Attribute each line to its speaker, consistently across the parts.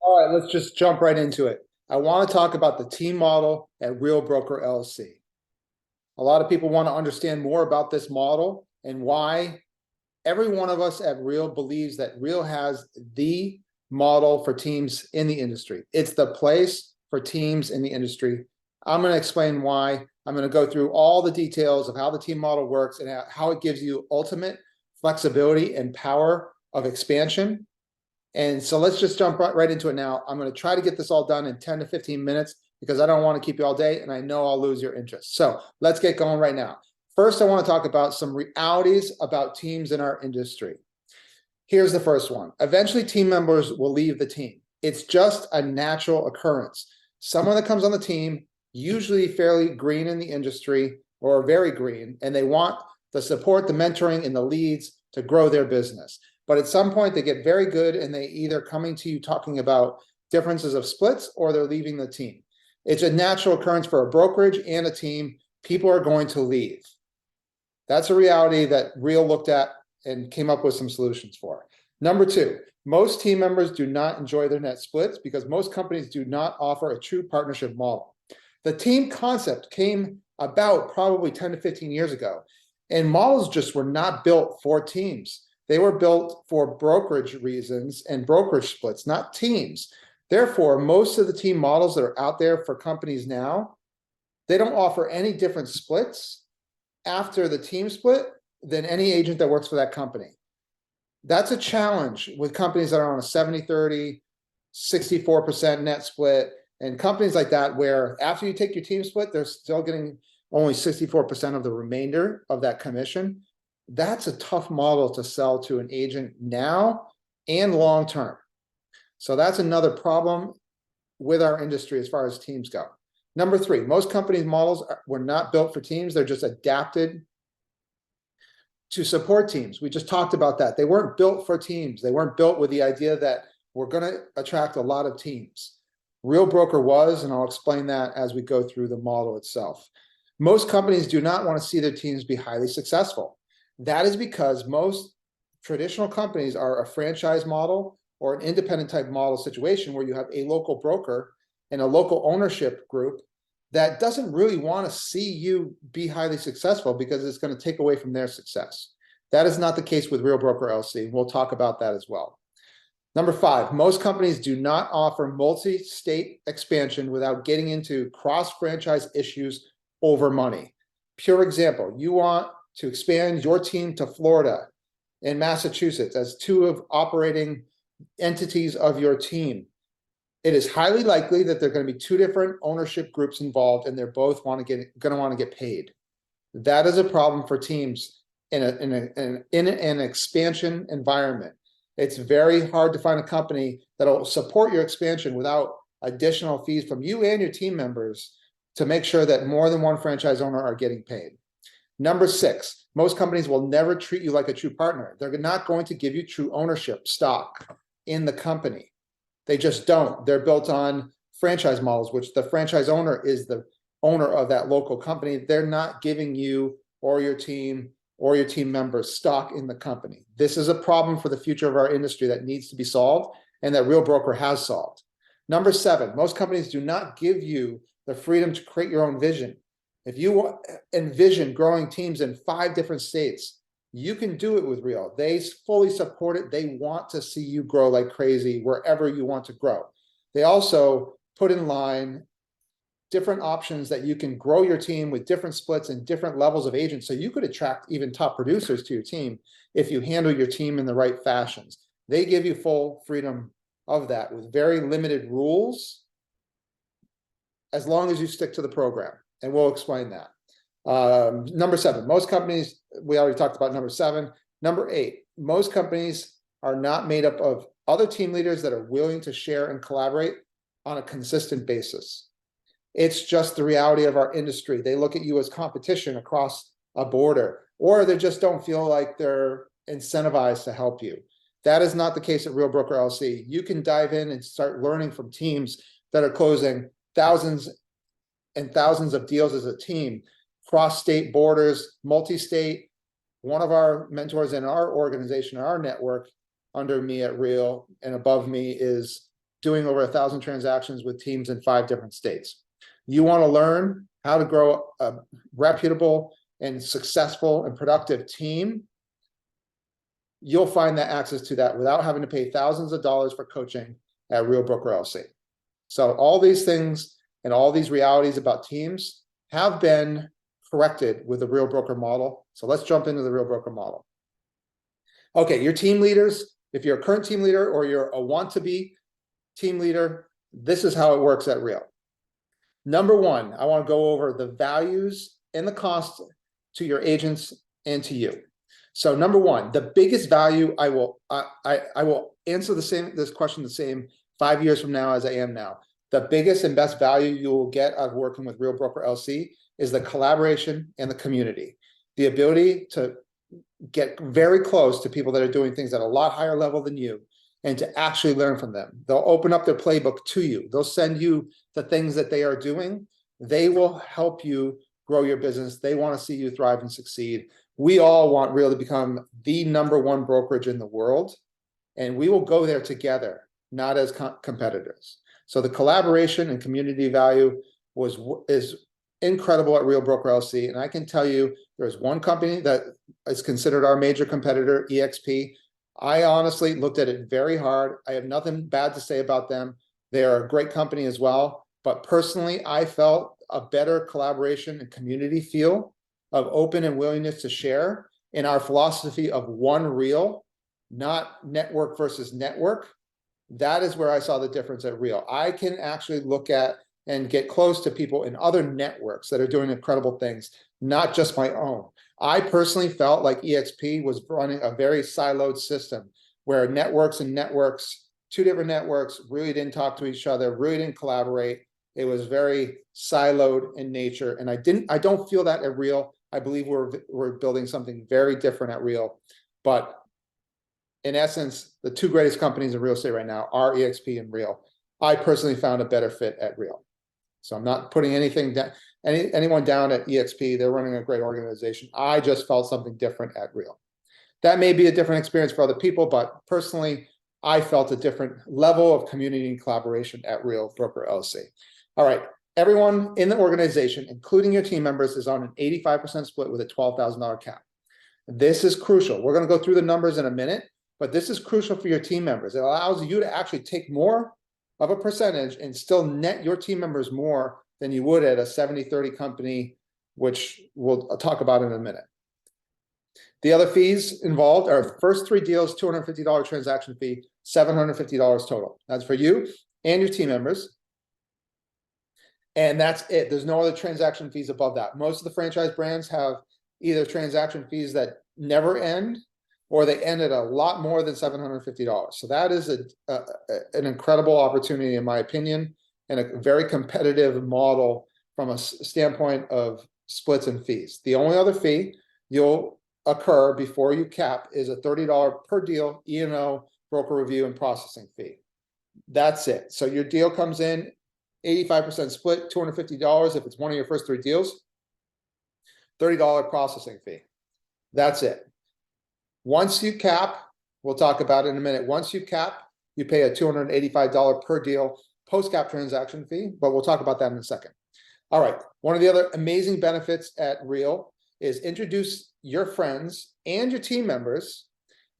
Speaker 1: All right, let's just jump right into it. I want to talk about the team model at Real Broker LLC. A lot of people want to understand more about this model and why every one of us at Real believes that Real has the model for teams in the industry. It's the place for teams in the industry. I'm going to explain why. I'm going to go through all the details of how the team model works and how it gives you ultimate flexibility and power of expansion. And so let's just jump right into it now. I'm going to try to get this all done in 10 to 15 minutes because I don't want to keep you all day and I know I'll lose your interest. So let's get going right now. First, I want to talk about some realities about teams in our industry. Here's the first one. Eventually, team members will leave the team. It's just a natural occurrence. Someone that comes on the team, usually fairly green in the industry or very green, and they want the support, the mentoring, and the leads to grow their business. But at some point, they get very good and they either coming to you talking about differences of splits or they're leaving the team. It's a natural occurrence for a brokerage and a team. People are going to leave. That's a reality that Real looked at and came up with some solutions for. Number two, most team members do not enjoy their net splits because most companies do not offer a true partnership model. The team concept came about probably 10 to 15 years ago, and models just were not built for teams. They were built for brokerage reasons and brokerage splits, not teams. Therefore, most of the team models that are out there for companies now, they don't offer any different splits after the team split than any agent that works for that company. That's a challenge with companies that are on a 70-30, 64% net split, and companies like that where after you take your team split, they're still getting only 64% of the remainder of that commission. That's a tough model to sell to an agent now and long term. So that's another problem with our industry as far as teams go. Number three, most companies' models were not built for teams. They're just adapted to support teams. We just talked about that. They weren't built for teams. They weren't built with the idea that we're going to attract a lot of teams. Real Broker was, and I'll explain that as we go through the model itself. Most companies do not want to see their teams be highly successful. That is because most traditional companies are a franchise model or an independent type model situation where you have a local broker and a local ownership group that doesn't really want to see you be highly successful because it's going to take away from their success. That is not the case with Real Broker LLC. We'll talk about that as well. Number five, most companies do not offer multi-state expansion without getting into cross-franchise issues over money. Pure example, you want to expand your team to Florida and Massachusetts as two of operating entities of your team. It is highly likely that there are going to be two different ownership groups involved and they're both going to want to get paid. That is a problem for teams in an expansion environment. It's very hard to find a company that will support your expansion without additional fees from you and your team members to make sure that more than one franchise owner are getting paid. Number six, most companies will never treat you like a true partner. They're not going to give you true ownership stock in the company. They just don't. They're built on franchise models, which the franchise owner is the owner of that local company. They're not giving you or your team members stock in the company. This is a problem for the future of our industry that needs to be solved and that Real Broker has solved. Number seven, most companies do not give you the freedom to create your own vision. If you envision growing teams in 5 different states, you can do it with Real. They fully support it. They want to see you grow like crazy wherever you want to grow. They also put in line different options that you can grow your team with different splits and different levels of agents. So you could attract even top producers to your team if you handle your team in the right fashions. They give you full freedom of that with very limited rules as long as you stick to the program. And we'll explain that. Number seven, most companies, we already talked about number seven. Number eight, most companies are not made up of other team leaders that are willing to share and collaborate on a consistent basis. It's just the reality of our industry. They look at you as competition across a border, or they just don't feel like they're incentivized to help you. That is not the case at Real Broker LLC. You can dive in and start learning from teams that are closing thousands and thousands of deals as a team, cross-state borders, multi-state. One of our mentors in our organization, our network, under me at Real and above me is doing over 1,000 transactions with teams in 5 different states. You want to learn how to grow a reputable and successful and productive team, you'll find that access to that without having to pay thousands of dollars for coaching at Real Broker LLC. So all these things and all these realities about teams have been corrected with the Real Broker model. So let's jump into the Real Broker model. Okay, your team leaders, if you're a current team leader or you're a want-to-be team leader, this is how it works at Real. Number one, I want to go over the values and the cost to your agents and to you. So number one, the biggest value I will answer this question the same 5 years from now as I am now. The biggest and best value you will get out of working with Real Broker LLC is the collaboration and the community. The ability to get very close to people that are doing things at a lot higher level than you and to actually learn from them. They'll open up their playbook to you. They'll send you the things that they are doing. They will help you grow your business. They want to see you thrive and succeed. We all want Real to become the #1 brokerage in the world, and we will go there together, not as competitors. So the collaboration and community value is incredible at Real Broker LLC, and I can tell you there's one company that is considered our major competitor, EXP. I honestly looked at it very hard. I have nothing bad to say about them. They are a great company as well, but personally, I felt a better collaboration and community feel of open and willingness to share in our philosophy of one Real, not network versus network. That is where I saw the difference at Real. I can actually look at and get close to people in other networks that are doing incredible things, not just my own. I personally felt like EXP was running a very siloed system where networks, 2 different networks really didn't talk to each other, really didn't collaborate. It was very siloed in nature. And I don't feel that at Real. I believe we're building something very different at Real. But in essence, the 2 greatest companies in real estate right now are EXP and Real. I personally found a better fit at Real. So I'm not putting anyone down at EXP. They're running a great organization. I just felt something different at Real. That may be a different experience for other people, but personally, I felt a different level of community and collaboration at Real Broker LLC. All right, everyone in the organization, including your team members, is on an 85% split with a $12,000 cap. This is crucial. We're going to go through the numbers in a minute, but this is crucial for your team members. It allows you to actually take more of a percentage and still net your team members more than you would at a 70-30 company, which we'll talk about in a minute. The other fees involved are first 3 deals, $250 transaction fee, $750 total. That's for you and your team members. And that's it. There's no other transaction fees above that. Most of the franchise brands have either transaction fees that never end, or they end at a lot more than $750. So that is an incredible opportunity, in my opinion, and a very competitive model from a standpoint of splits and fees. The only other fee you'll occur before you cap is a $30 per deal E&O broker review and processing fee. That's it. So your deal comes in, 85% split, $250 if it's one of your first 3 deals, $30 processing fee. That's it. Once you cap, we'll talk about it in a minute. Once you cap, you pay a $285 per deal post-cap transaction fee, but we'll talk about that in a second. All right, one of the other amazing benefits at Real is introduce your friends and your team members,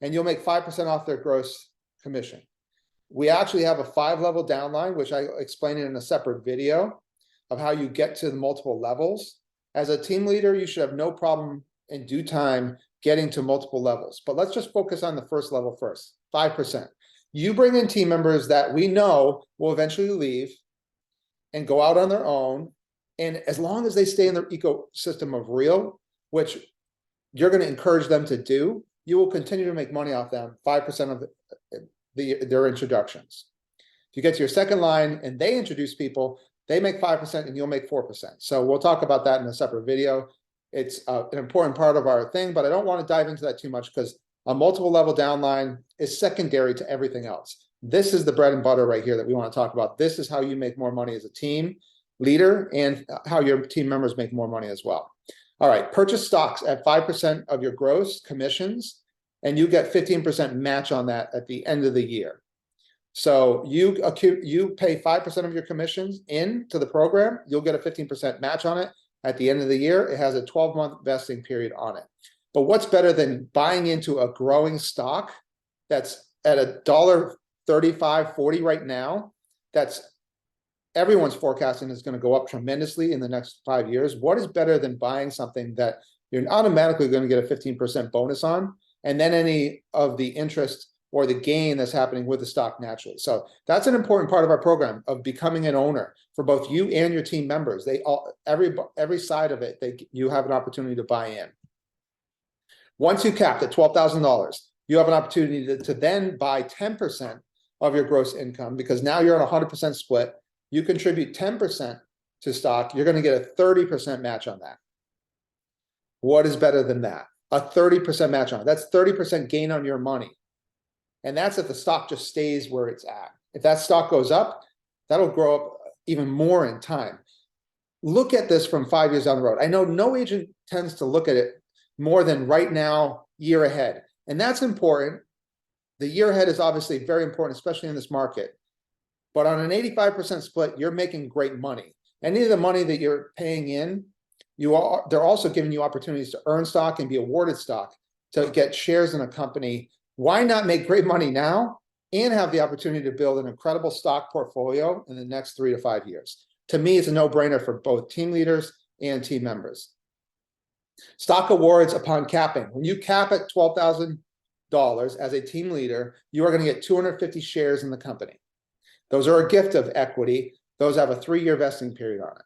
Speaker 1: and you'll make 5% off their gross commission. We actually have a 5-level downline, which I explained in a separate video of how you get to the multiple levels. As a team leader, you should have no problem in due time getting to multiple levels. But let's just focus on the first level first, 5%. You bring in team members that we know will eventually leave and go out on their own. And as long as they stay in the ecosystem of Real, which you're going to encourage them to do, you will continue to make money off them, 5% of their introductions. If you get to your second line and they introduce people, they make 5% and you'll make 4%. So we'll talk about that in a separate video. It's an important part of our thing, but I don't want to dive into that too much because a multiple level downline is secondary to everything else. This is the bread and butter right here that we want to talk about. This is how you make more money as a team leader and how your team members make more money as well. All right, purchase stocks at 5% of your gross commissions, and you get 15% match on that at the end of the year. So you pay 5% of your commissions into the program, you'll get a 15% match on it. At the end of the year, it has a 12-month vesting period on it. But what's better than buying into a growing stock that's at $1.35-40 right now? That's everyone's forecasting is going to go up tremendously in the next 5 years. What is better than buying something that you're automatically going to get a 15% bonus on, and then any of the interest or the gain that's happening with the stock naturally? So that's an important part of our program of becoming an owner for both you and your team members. They all, every side of it, you have an opportunity to buy in. Once you cap at $12,000, you have an opportunity to then buy 10% of your gross income, because now you're on a 100% split. You contribute 10% to stock, you're going to get a 30% match on that. What is better than that? A 30% match on it. That's 30% gain on your money. And that's if the stock just stays where it's at. If that stock goes up, that'll grow up even more in time. Look at this from 5 years down the road. I know no agent tends to look at it more than right now, year ahead. And that's important. The year ahead is obviously very important, especially in this market. But on an 85% split, you're making great money. Any of the money that you're paying in, they're also giving you opportunities to earn stock and be awarded stock to get shares in a company. Why not make great money now and have the opportunity to build an incredible stock portfolio in the next 3 to 5 years? To me, it's a no-brainer for both team leaders and team members. Stock awards upon capping. When you cap at $12,000 as a team leader, you are going to get 250 shares in the company. Those are a gift of equity. Those have a 3-year vesting period on it.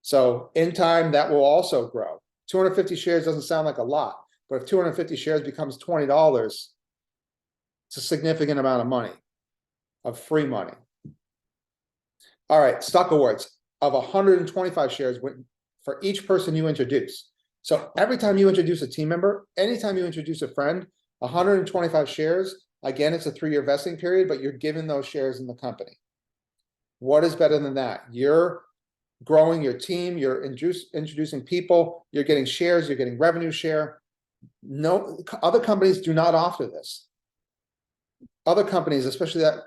Speaker 1: So in time, that will also grow. 250 shares doesn't sound like a lot, but if 250 shares becomes $20, it's a significant amount of money, of free money. All right, stock awards of 125 shares for each person you introduce. So every time you introduce a team member, anytime you introduce a friend, 125 shares, again, it's a 3-year vesting period, but you're given those shares in the company. What is better than that? You're growing your team, you're introducing people, you're getting shares, you're getting revenue share. No, other companies do not offer this. Other companies, especially that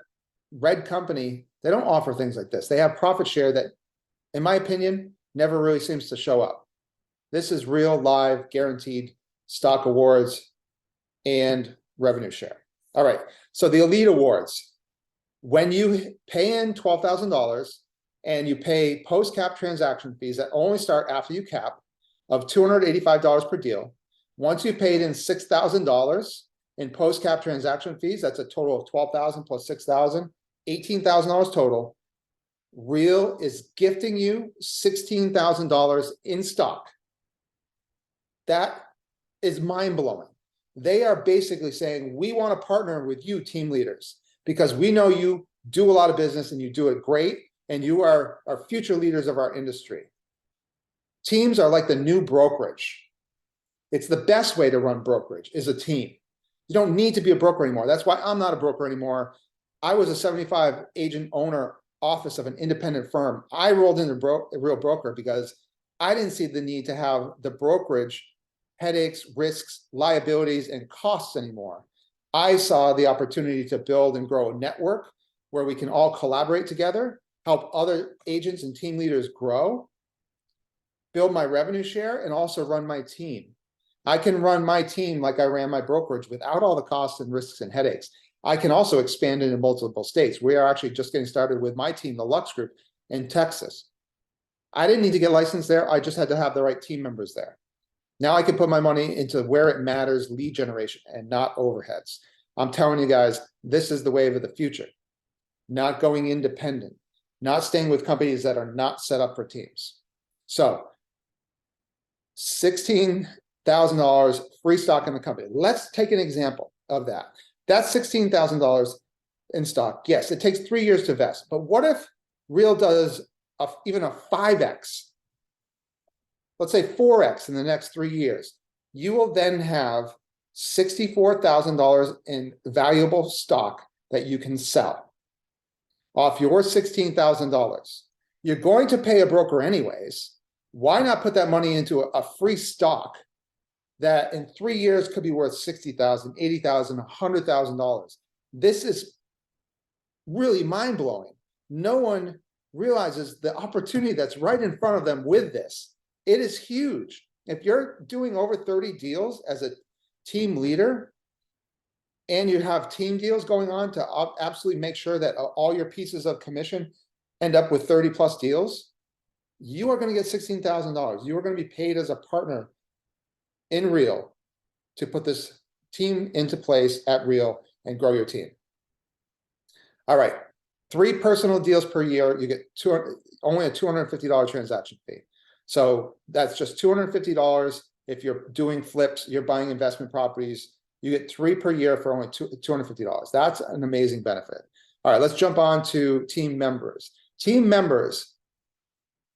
Speaker 1: red company, they don't offer things like this. They have profit share that, in my opinion, never really seems to show up. This is real, live, guaranteed stock awards and revenue share. All right, so the Elite Awards. When you pay in $12,000 and you pay post-cap transaction fees that only start after you cap of $285 per deal, once you paid in $6,000 in post-cap transaction fees, that's a total of $12,000 plus $6,000, $18,000 total. Real is gifting you $16,000 in stock. That is mind-blowing. They are basically saying, we want to partner with you, team leaders, because we know you do a lot of business and you do it great, and you are our future leaders of our industry. Teams are like the new brokerage. It's the best way to run brokerage, is a team. You don't need to be a broker anymore. That's why I'm not a broker anymore. I was a 75 agent owner office of an independent firm. I rolled into a real broker because I didn't see the need to have the brokerage headaches, risks, liabilities, and costs anymore. I saw the opportunity to build and grow a network where we can all collaborate together, help other agents and team leaders grow, build my revenue share, and also run my team. I can run my team like I ran my brokerage without all the costs and risks and headaches. I can also expand it in multiple states. We are actually just getting started with my team, the Lux Group, in Texas. I didn't need to get licensed there. I just had to have the right team members there. Now I can put my money into where it matters, lead generation, and not overheads. I'm telling you guys, this is the wave of the future. Not going independent, not staying with companies that are not set up for teams. So $16,000 free stock in the company. Let's take an example of that. That's $16,000 in stock. Yes, it takes 3 years to vest, but what if Real does even a 5X? Let's say 4X in the next 3 years. You will then have $64,000 in valuable stock that you can sell off your $16,000. You're going to pay a broker anyways. Why not put that money into a free stock that in 3 years could be worth $60,000, $80,000, $100,000? This is really mind-blowing. No one realizes the opportunity that's right in front of them with this. It is huge. If you're doing over 30 deals as a team leader, and you have team deals going on to absolutely make sure that all your pieces of commission end up with 30 plus deals, you are going to get $16,000. You are going to be paid as a partner in Real to put this team into place at Real and grow your team. All right, 3 personal deals per year, you get only a $250 transaction fee. So that's just $250 if you're doing flips, you're buying investment properties. You get 3 per year for only $250. That's an amazing benefit. All right, let's jump on to team members. Team members,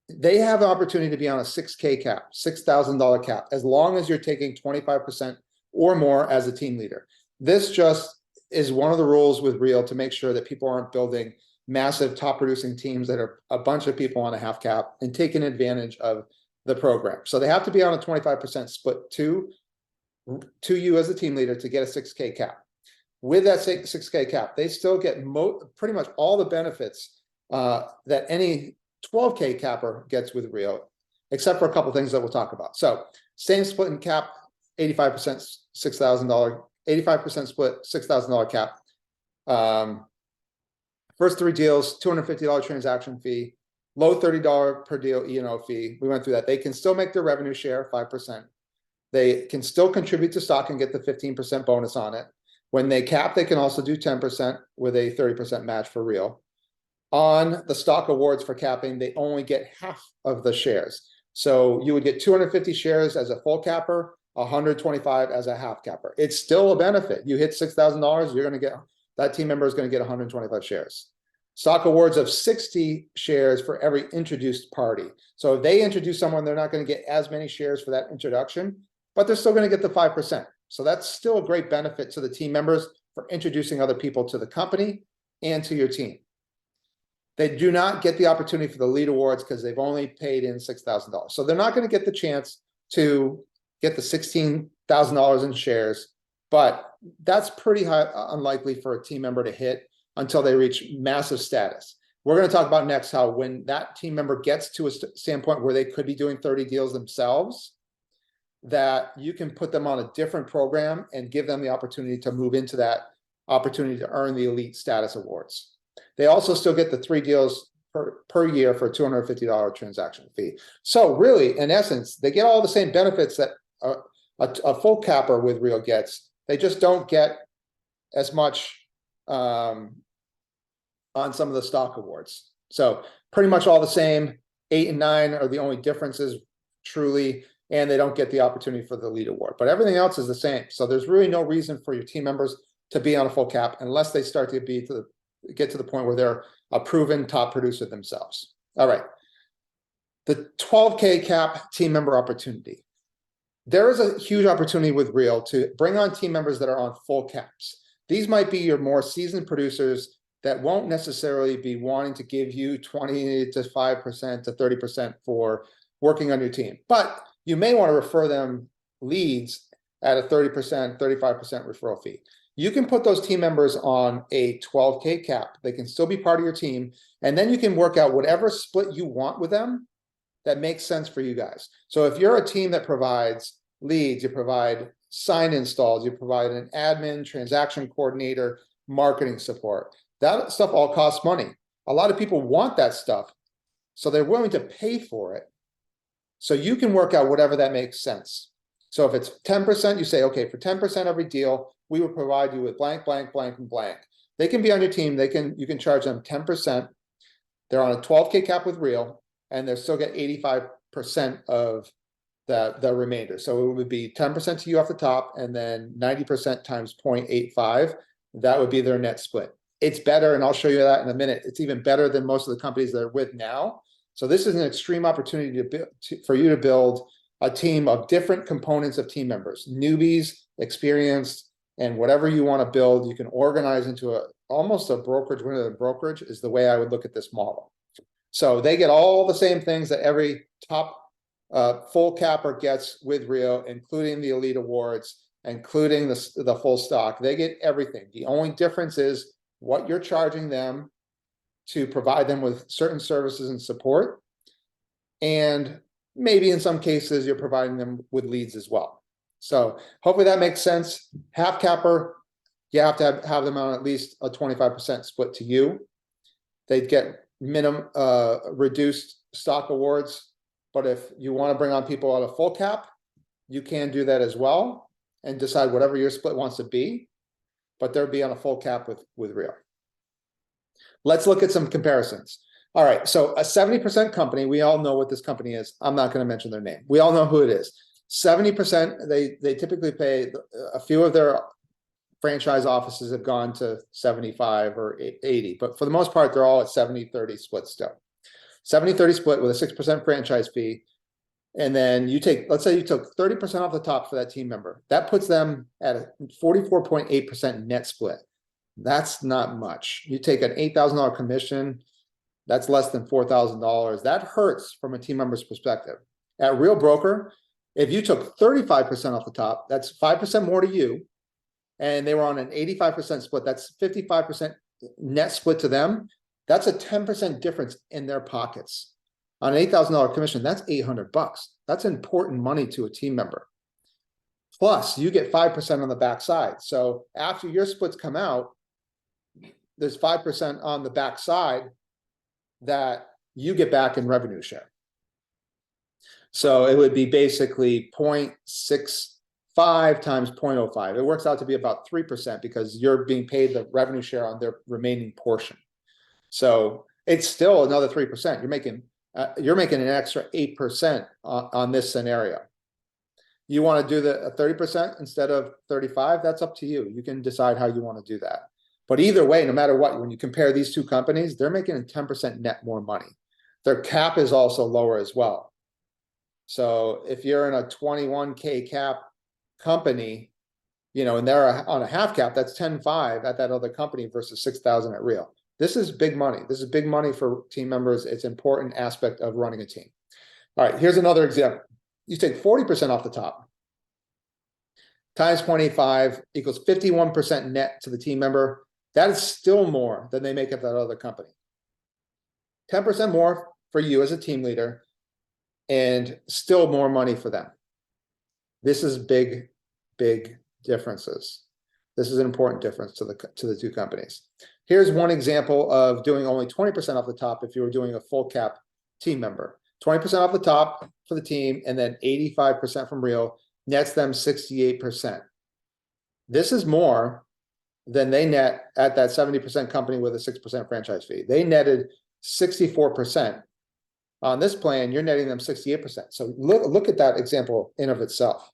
Speaker 1: they have the opportunity to be on a 6K cap, $6,000 cap, as long as you're taking 25% or more as a team leader. This just is one of the rules with Real to make sure that people aren't building massive top producing teams that are a bunch of people on a half cap and taking advantage of the program. So they have to be on a 25% split to you as a team leader to get a 6K cap. With that 6K cap, they still get pretty much all the benefits that any 12K capper gets with Real, except for a couple things that we'll talk about. So same split and cap, 85% $6,000, 85% split, $6,000 cap. First 3 deals, $250 transaction fee, low $30 per deal E&O fee. We went through that. They can still make their revenue share 5%. They can still contribute to stock and get the 15% bonus on it. When they cap, they can also do 10% with a 30% match for Real. On the stock awards for capping, they only get half of the shares. So you would get 250 shares as a full capper, 125 as a half capper. It's still a benefit. You hit $6,000, you're going to get, that team member is going to get 125 shares. Stock awards of 60 shares for every introduced party. So if they introduce someone, they're not going to get as many shares for that introduction, but they're still going to get the 5%. So that's still a great benefit to the team members for introducing other people to the company and to your team. They do not get the opportunity for the lead awards because they've only paid in $6,000. So they're not going to get the chance to get the $16,000 in shares, but that's pretty unlikely for a team member to hit until they reach massive status. We're going to talk about next how when that team member gets to a standpoint where they could be doing 30 deals themselves, that you can put them on a different program and give them the opportunity to move into that opportunity to earn the elite status awards. They also still get the 3 deals per year for a $250 transaction fee. So really, in essence, they get all the same benefits that a full capper with Real gets. They just don't get as much on some of the stock awards. So pretty much all the same. 8 and 9 are the only differences, truly, and they don't get the opportunity for the lead award. But everything else is the same. So there's really no reason for your team members to be on a full cap unless they start to get to the point where they're a proven top producer themselves. All right. The 12K cap team member opportunity. There is a huge opportunity with Real to bring on team members that are on full caps. These might be your more seasoned producers that won't necessarily be wanting to give you 20 to 5% to 30% for working on your team, but you may want to refer them leads at a 30%, 35% referral fee. You can put those team members on a 12K cap. They can still be part of your team. And then you can work out whatever split you want with them that makes sense for you guys. So if you're a team that provides leads, you provide sign installs, you provide an admin, transaction coordinator, marketing support, that stuff all costs money. A lot of people want that stuff, so they're willing to pay for it. So you can work out whatever that makes sense. So if it's 10%, you say, okay, for 10% every deal, we will provide you with blank, blank, blank, and blank. They can be on your team. You can charge them 10%. They're on a 12K cap with Real, and they'll still get 85% of the remainder. So it would be 10% to you off the top, and then 90% times 0.85. That would be their net split. It's better, and I'll show you that in a minute. It's even better than most of the companies they're with now. So this is an extreme opportunity for you to build a team of different components of team members, newbies, experienced, and whatever you want to build, you can organize into almost a brokerage. Within a brokerage is the way I would look at this model. So they get all the same things that every top full capper gets with Real, including the elite awards, including the full stock. They get everything. The only difference is what you're charging them to provide them with certain services and support. And maybe in some cases, you're providing them with leads as well. So hopefully that makes sense. Half capper, you have to have them on at least a 25% split to you. They'd get minimum reduced stock awards. But if you want to bring on people on a full cap, you can do that as well and decide whatever your split wants to be. But they'll be on a full cap with Real. Let's look at some comparisons. All right, so a 70% company, we all know what this company is. I'm not going to mention their name. We all know who it is. 70%, they typically pay, a few of their franchise offices have gone to 75 or 80, but for the most part, they're all at 70-30 split still. 70-30 split with a 6% franchise fee. And then you take, let's say you took 30% off the top for that team member. That puts them at a 44.8% net split. That's not much. You take an $8,000 commission, that's less than $4,000. That hurts from a team member's perspective. At Real Broker, if you took 35% off the top, that's 5% more to you, and they were on an 85% split, that's 55% net split to them. That's a 10% difference in their pockets. On an $8,000 commission, that's $800. That's important money to a team member. Plus, you get 5% on the backside. So after your splits come out, there's 5% on the backside that you get back in revenue share. So it would be basically 0.65 times 0.05. It works out to be about 3% because you're being paid the revenue share on their remaining portion. So it's still another 3%. You're making an extra 8% on this scenario. You want to do the 30% instead of 35? That's up to you. You can decide how you want to do that. But either way, no matter what, when you compare these two companies, they're making 10% net more money. Their cap is also lower as well. So if you're in a 21K cap company, and they're on a half cap, that's 10.5 at that other company versus 6,000 at Real. This is big money. This is big money for team members. It's an important aspect of running a team. All right, here's another example. You take 40% off the top, times 0.85 equals 51% net to the team member. That is still more than they make at that other company. 10% more for you as a team leader, and still more money for them. This is big, big differences. This is an important difference to the two companies. Here's one example of doing only 20% off the top if you were doing a full cap team member. 20% off the top for the team, and then 85% from Real, nets them 68%. This is more than they net at that 70% company with a 6% franchise fee. They netted 64%. On this plan, you're netting them 68%. So look at that example in of itself.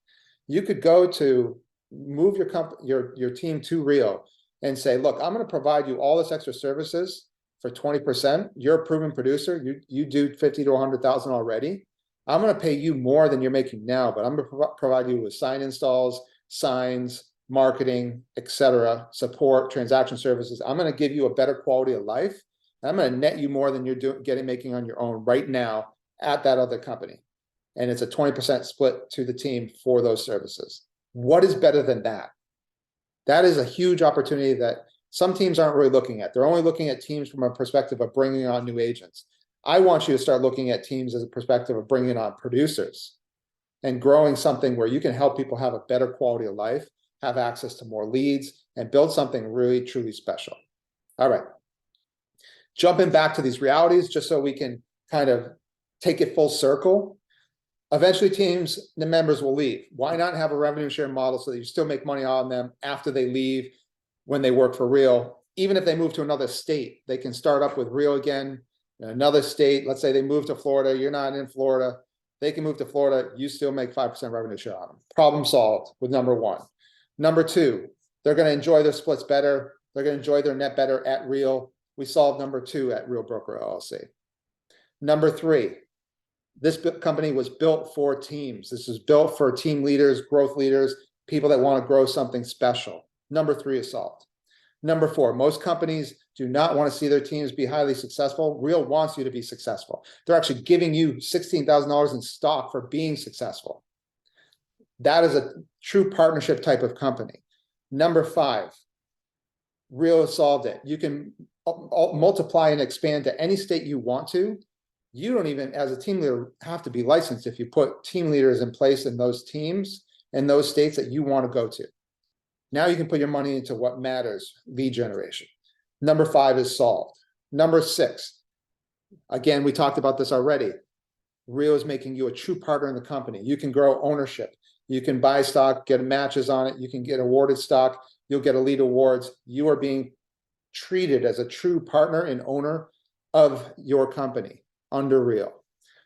Speaker 1: You could go to move your team to Real and say, look, I'm going to provide you all this extra services for 20%. You're a proven producer. You do 50 to 100,000 already. I'm going to pay you more than you're making now, but I'm going to provide you with sign installs, signs, marketing, etc., support, transaction services. I'm going to give you a better quality of life. I'm going to net you more than you're making on your own right now at that other company. And it's a 20% split to the team for those services. What is better than that? That is a huge opportunity that some teams aren't really looking at. They're only looking at teams from a perspective of bringing on new agents. I want you to start looking at teams as a perspective of bringing on producers and growing something where you can help people have a better quality of life, have access to more leads, and build something really, truly special. All right. Jumping back to these realities, just so we can kind of take it full circle. Eventually teams, the members will leave. Why not have a revenue share model so that you still make money on them after they leave when they work for Real? Even if they move to another state, they can start up with Real again in another state. Let's say they move to Florida, you're not in Florida. They can move to Florida, you still make 5% revenue share on them. Problem solved with number one. Number two, they're going to enjoy their splits better. They're going to enjoy their net better at Real. We solved number two at Real Broker LLC. Number three, this company was built for teams. This was built for team leaders, growth leaders, people that want to grow something special. Number three is solved. Number four, most companies do not want to see their teams be highly successful. Real wants you to be successful. They're actually giving you $16,000 in stock for being successful. That is a true partnership type of company. Number five, Real has solved it. You can multiply and expand to any state you want to. You don't even, as a team leader, have to be licensed if you put team leaders in place in those teams and those states that you want to go to. Now you can put your money into what matters, lead generation. Number 5 is solved. Number 6, again, we talked about this already. Real is making you a true partner in the company. You can grow ownership. You can buy stock, get matches on it. You can get awarded stock. You'll get elite awards. You are being treated as a true partner and owner of your company under Real.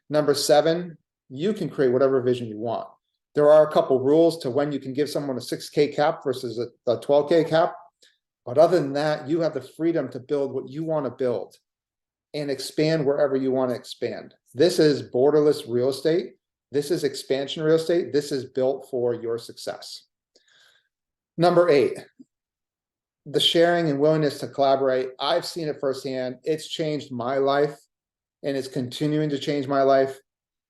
Speaker 1: Number 7, you can create whatever vision you want. There are a couple rules to when you can give someone a 6K cap versus a 12K cap. But other than that, you have the freedom to build what you want to build and expand wherever you want to expand. This is borderless real estate. This is expansion real estate. This is built for your success. Number 8, the sharing and willingness to collaborate. I've seen it firsthand. It's changed my life and it's continuing to change my life.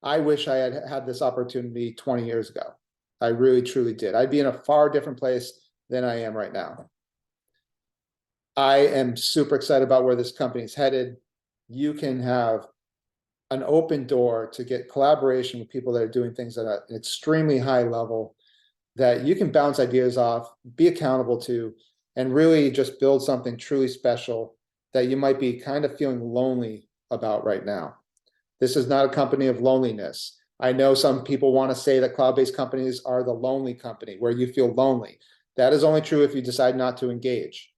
Speaker 1: I wish I had had this opportunity 20 years ago. I really, truly did. I'd be in a far different place than I am right now. I am super excited about where this company is headed. You can have an open door to get collaboration with people that are doing things at an extremely high level that you can bounce ideas off, be accountable to, and really just build something truly special that you might be kind of feeling lonely about right now. This is not a company of loneliness. I know some people want to say that cloud-based companies are the lonely company where you feel lonely. That is only true if you decide not to engage.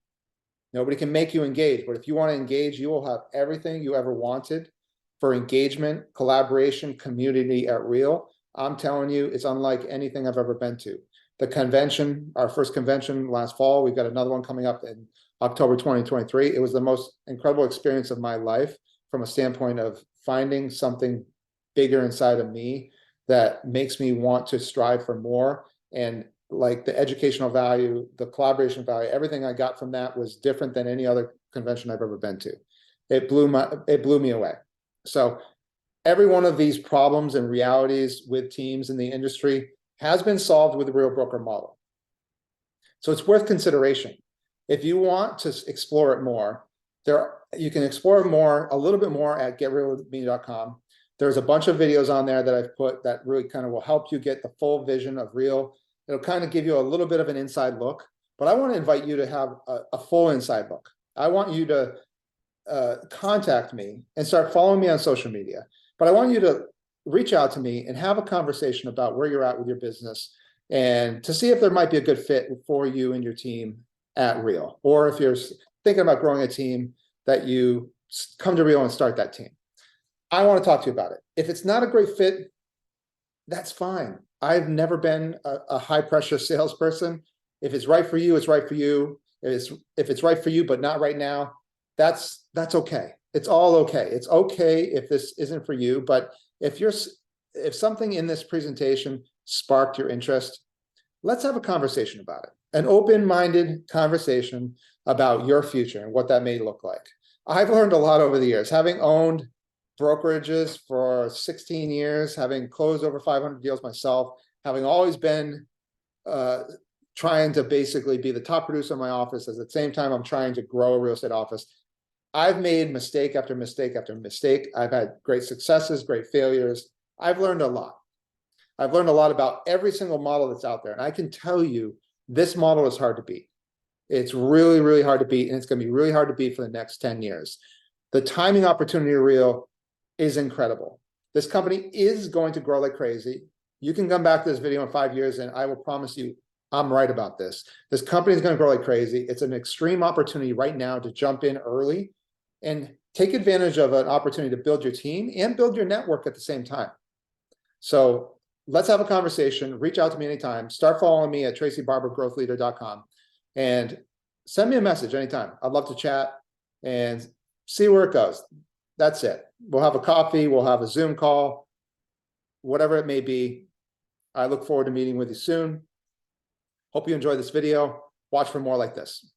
Speaker 1: Nobody can make you engage, but if you want to engage, you will have everything you ever wanted for engagement, collaboration, community at Real. I'm telling you, it's unlike anything I've ever been to. The convention, our first convention last fall, we've got another one coming up in October 2023. It was the most incredible experience of my life from a standpoint of finding something bigger inside of me that makes me want to strive for more. And like the educational value, the collaboration value, everything I got from that was different than any other convention I've ever been to. It blew me away. So every one of these problems and realities with teams in the industry has been solved with the Real Broker model. So it's worth consideration. If you want to explore it more, you can explore more, a little bit more at getrealwithme.com. There's a bunch of videos on there that I've put that really kind of will help you get the full vision of Real. It'll kind of give you a little bit of an inside look, but I want to invite you to have a full inside look. I want you to contact me and start following me on social media, but I want you to reach out to me and have a conversation about where you're at with your business and to see if there might be a good fit for you and your team at Real, or if you're thinking about growing a team, that you come to Real and start that team. I want to talk to you about it. If it's not a great fit, that's fine. I've never been a high pressure salesperson. If it's right for you, it's right for you. If it's right for you, but not right now, that's okay. It's all okay. It's okay if this isn't for you, but if something in this presentation sparked your interest, let's have a conversation about it. An open-minded conversation about your future and what that may look like. I've learned a lot over the years, having owned brokerages for 16 years, having closed over 500 deals myself, having always been trying to basically be the top producer in my office. At the same time, I'm trying to grow a real estate office. I've made mistake after mistake after mistake. I've had great successes, great failures. I've learned a lot. I've learned a lot about every single model that's out there. And I can tell you, this model is hard to beat. It's really, really hard to beat. And it's going to be really hard to beat for the next 10 years. The timing opportunity of Real is incredible. This company is going to grow like crazy. You can come back to this video in 5 years and I will promise you, I'm right about this. This company is going to grow like crazy. It's an extreme opportunity right now to jump in early and take advantage of an opportunity to build your team and build your network at the same time. So let's have a conversation. Reach out to me anytime. Start following me at tracybarbergrowthleader.com and send me a message anytime. I'd love to chat and see where it goes. That's it. We'll have a coffee. We'll have a Zoom call, whatever it may be. I look forward to meeting with you soon. Hope you enjoyed this video. Watch for more like this.